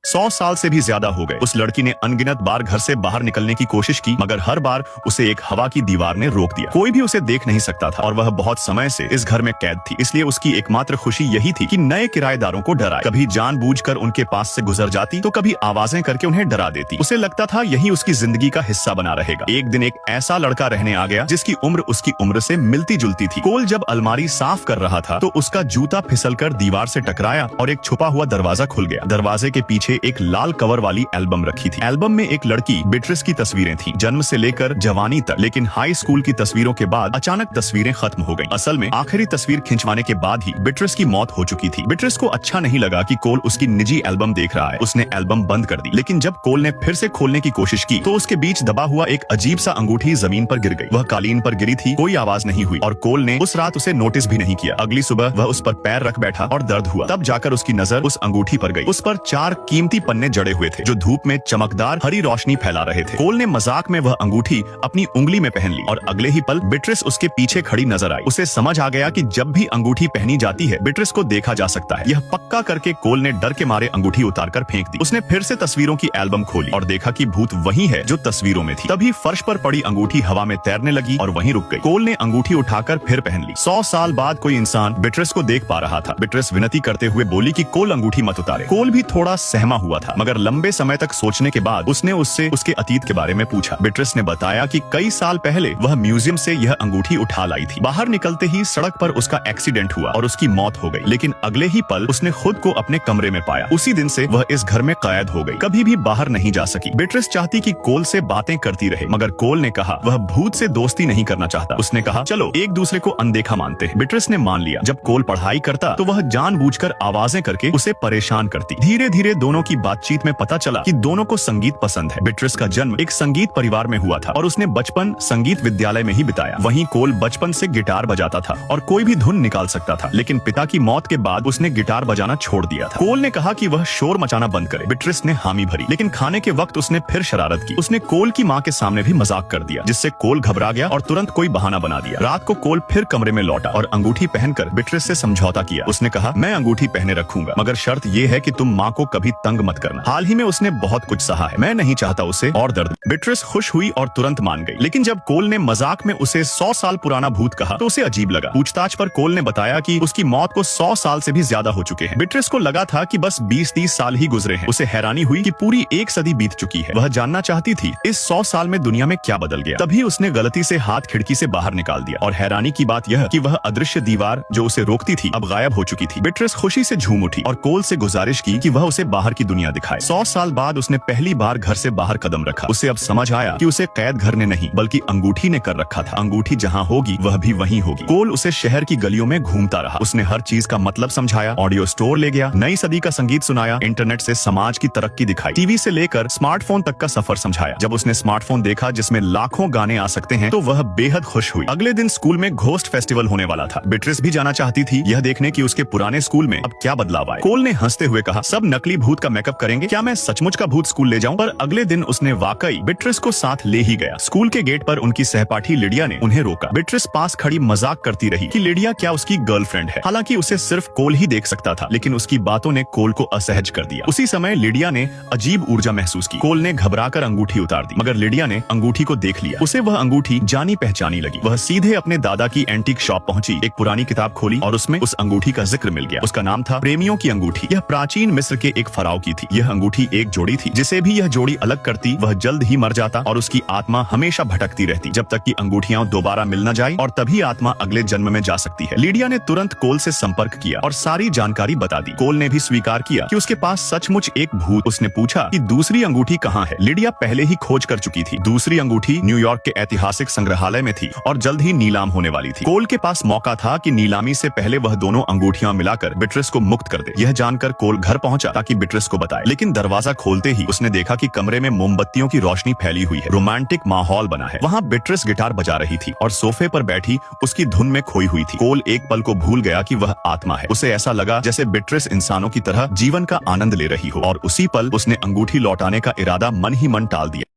100 साल से भी ज्यादा हो गए। उस लड़की ने अनगिनत बार घर से बाहर निकलने की कोशिश की, मगर हर बार उसे एक हवा की दीवार ने रोक दिया। कोई भी उसे देख नहीं सकता था और वह बहुत समय से इस घर में कैद थी। इसलिए उसकी एकमात्र खुशी यही थी कि नए किराएदारों को डराए। कभी जानबूझकर उनके पास से गुजर जाती तो कभी आवाजें करके उन्हें डरा देती। उसे लगता था यही उसकी जिंदगी का हिस्सा बना रहेगा। एक दिन एक ऐसा लड़का रहने आ गया जिसकी उम्र उसकी उम्र से मिलती जुलती थी। कोल जब अलमारी साफ कर रहा था तो उसका जूता फिसलकर दीवार से टकराया और एक छुपा हुआ दरवाजा खुल गया। दरवाजे के पीछे एक लाल कवर वाली एल्बम रखी थी। एल्बम में एक लड़की बीट्रिस की तस्वीरें थीं, जन्म से लेकर जवानी तक। लेकिन हाई स्कूल की तस्वीरों के बाद अचानक तस्वीरें खत्म हो गईं। असल में आखिरी तस्वीर खिंचवाने के बाद ही बीट्रिस की मौत हो चुकी थी। बीट्रिस को अच्छा नहीं लगा कि कोल उसकी निजी एल्बम देख रहा है। उसने एल्बम बंद कर दी। लेकिन जब कोल ने फिर से खोलने की कोशिश की तो उसके बीच दबा हुआ एक अजीब सा अंगूठी जमीन पर गिर गई। वह कालीन पर गिरी थी, कोई आवाज नहीं हुई और कोल ने उस रात उसे नोटिस भी नहीं किया। अगली सुबह वह उस पर पैर रख बैठा और दर्द हुआ। तब जाकर उसकी नजर उस अंगूठी पर गई। उस पर 4 कीमती पन्ने जड़े हुए थे जो धूप में चमकदार हरी रोशनी फैला रहे थे। कोल ने मजाक में वह अंगूठी अपनी उंगली में पहन ली और अगले ही पल बीट्रिस उसके पीछे खड़ी नजर आई। उसे समझ आ गया कि जब भी अंगूठी पहनी जाती है बीट्रिस को देखा जा सकता है। यह पक्का करके कोल ने डर के मारे अंगूठी उतारकर फेंक दी। उसने फिर से तस्वीरों की एल्बम खोली और देखा कि भूत वही है जो तस्वीरों में थी। तभी फर्श पर पड़ी अंगूठी हवा में तैरने लगी और वहीं रुक गई। कोल ने अंगूठी उठाकर फिर पहन ली। 100 साल बाद कोई इंसान बीट्रिस को देख पा रहा था। बीट्रिस विनती करते हुए बोली कि कोल अंगूठी मत उतारे। कोल भी थोड़ा सहमा हुआ था, मगर लंबे समय तक सोचने के बाद उसने उससे उसके अतीत के बारे में पूछा। बीट्रिस ने बताया कि कई साल पहले वह म्यूजियम से यह अंगूठी उठा लाई थी। बाहर निकलते ही सड़क पर उसका एक्सीडेंट हुआ और उसकी मौत हो गई। लेकिन अगले ही पल उसने खुद को अपने कमरे में पाया। उसी दिन से वह इस घर में कैद हो गई, कभी भी बाहर नहीं जा सकी। बीट्रिस चाहती कि कोल से बातें करती रहे, मगर कोल ने कहा वह भूत से दोस्ती नहीं करना चाहता। उसने कहा चलो एक दूसरे को अनदेखा मानते हैं। बीट्रिस ने मान लिया। जब कोल पढ़ाई करता तो वह जानबूझकर आवाजें करके उसे परेशान करती। धीरे धीरे दोनों की बातचीत में पता चला कि दोनों को संगीत पसंद है। बीट्रिस का जन्म एक संगीत परिवार में हुआ था और उसने बचपन संगीत विद्यालय में ही बिताया। वहीं कोल बचपन से गिटार बजाता था और कोई भी धुन निकाल सकता था। लेकिन पिता की मौत के बाद उसने गिटार बजाना छोड़ दिया था। कोल ने कहा कि वह शोर मचाना बंद करे। बीट्रिस ने हामी भरी, लेकिन खाने के वक्त उसने फिर शरारत की। उसने कोल की माँ के सामने भी मजाक कर दिया, जिससे कोल घबरा गया और तुरंत कोई बहाना बना दिया। रात को कोल फिर कमरे में लौटा और अंगूठी पहनकर बीट्रिस से समझौता किया। उसने कहा मैं अंगूठी पहने रखूंगा, मगर शर्त यह है कि तुम माँ को कभी तंग मत करना। हाल ही में उसने बहुत कुछ सहा है, मैं नहीं चाहता उसे और दर्द। बीट्रिस खुश हुई और तुरंत मान गई। लेकिन जब कोल ने मजाक में उसे 100 साल पुराना भूत कहा तो उसे अजीब लगा। पूछताछ पर कोल ने बताया कि उसकी मौत को 100 साल से भी ज्यादा हो चुके हैं। बीट्रिस को लगा था कि बस 20-30 साल ही गुजरे हैं। उसे हैरानी हुई कि पूरी 1 सदी बीत चुकी है। वह जानना चाहती थी इस 100 साल में दुनिया में क्या बदल गया। तभी उसने गलती से हाथ खिड़की से बाहर निकाल दिया और हैरानी की बात यह कि वह अदृश्य दीवार जो उसे रोकती थी अब गायब हो चुकी थी। बीट्रिस खुशी से झूम उठी और कोल से गुजारिश की कि वह उसे बाहर की दुनिया दिखाए। 100 साल बाद उसने पहली बार घर से बाहर कदम रखा। उसे अब समझ आया कि उसे कैद घर ने नहीं बल्कि अंगूठी ने कर रखा था। अंगूठी जहाँ होगी वह भी वहीं होगी। कोल उसे शहर की गलियों में घूमता रहा। उसने हर चीज का मतलब समझाया, ऑडियो स्टोर ले गया, नई सदी का संगीत सुनाया, इंटरनेट से समाज की तरक्की दिखाई, टीवी से लेकर स्मार्टफोन तक का सफर समझाया। जब उसने स्मार्टफोन देखा जिसमें लाखों गाने आ सकते हैं तो वह बेहद खुश हुई। अगले दिन स्कूल में घोस्ट फेस्टिवल होने वाला था। बीट्रिस भी जाना चाहती थी, यह देखने की उसके पुराने स्कूल में अब क्या बदलाव आए। कोल ने हंसते हुए कहा सब नकली भूत का मेकअप करेंगे, क्या मैं सचमुच का भूत स्कूल ले जाऊं? पर अगले दिन उसने वाकई बीट्रिस को साथ ले ही गया। स्कूल के गेट पर उनकी सहपाठी लिडिया ने उन्हें रोका। बीट्रिस पास खड़ी मजाक करती रही कि लिडिया क्या उसकी गर्लफ्रेंड है। हालांकि उसे सिर्फ कोल ही देख सकता था, लेकिन उसकी बातों ने कोल को असहज कर दिया। उसी समय लिडिया ने अजीब ऊर्जा महसूस की। कोल ने घबराकर अंगूठी उतार दी, मगर लिडिया ने अंगूठी को देख लिया। उसे वह अंगूठी जानी पहचानी लगी। वह सीधे अपने दादा की एंटीक शॉप पहुंची, एक पुरानी किताब खोली और उसमें उस अंगूठी का जिक्र मिल गया। उसका नाम था प्रेमियों की अंगूठी। यह प्राचीन मिस्र के एक फराव की थी। यह अंगूठी एक जोड़ी थी, जिसे भी यह जोड़ी अलग करती वह जल्द ही मर जाता और उसकी आत्मा हमेशा भटकती रहती जब तक कि अंगूठियां दोबारा मिल न जाए, और तभी आत्मा अगले जन्म में जा सकती है। लिडिया ने तुरंत कोल से संपर्क किया और सारी जानकारी बता दी। कोल ने भी स्वीकार किया कि उसके पास सचमुच एक भूत। उसने पूछा कि दूसरी अंगूठी कहाँ है। लिडिया पहले ही खोज कर चुकी थी। दूसरी अंगूठी न्यूयॉर्क के ऐतिहासिक संग्रहालय में थी और जल्द ही नीलाम होने वाली थी। कोल के पास मौका था कि नीलामी से पहले वह दोनों अंगूठियां मिलाकर बीट्रिस को मुक्त कर दे। यह जानकर कोल घर पहुंचा ताकि बीट्रिस को बताए, लेकिन दरवाजा खोलते ही उसने देखा कि कमरे में मोमबत्तियों की रोशनी फैली हुई है। रोमांटिक माहौल बना है। वहाँ बीट्रिस गिटार बजा रही थी और सोफे पर बैठी उसकी धुन में खोई हुई थी। कोल एक पल को भूल गया कि वह आत्मा है। उसे ऐसा लगा जैसे बीट्रिस इंसानों की तरह जीवन का आनंद ले रही हो, और उसी पल उसने अंगूठी लौटाने का इरादा मन ही मन टाल दिया।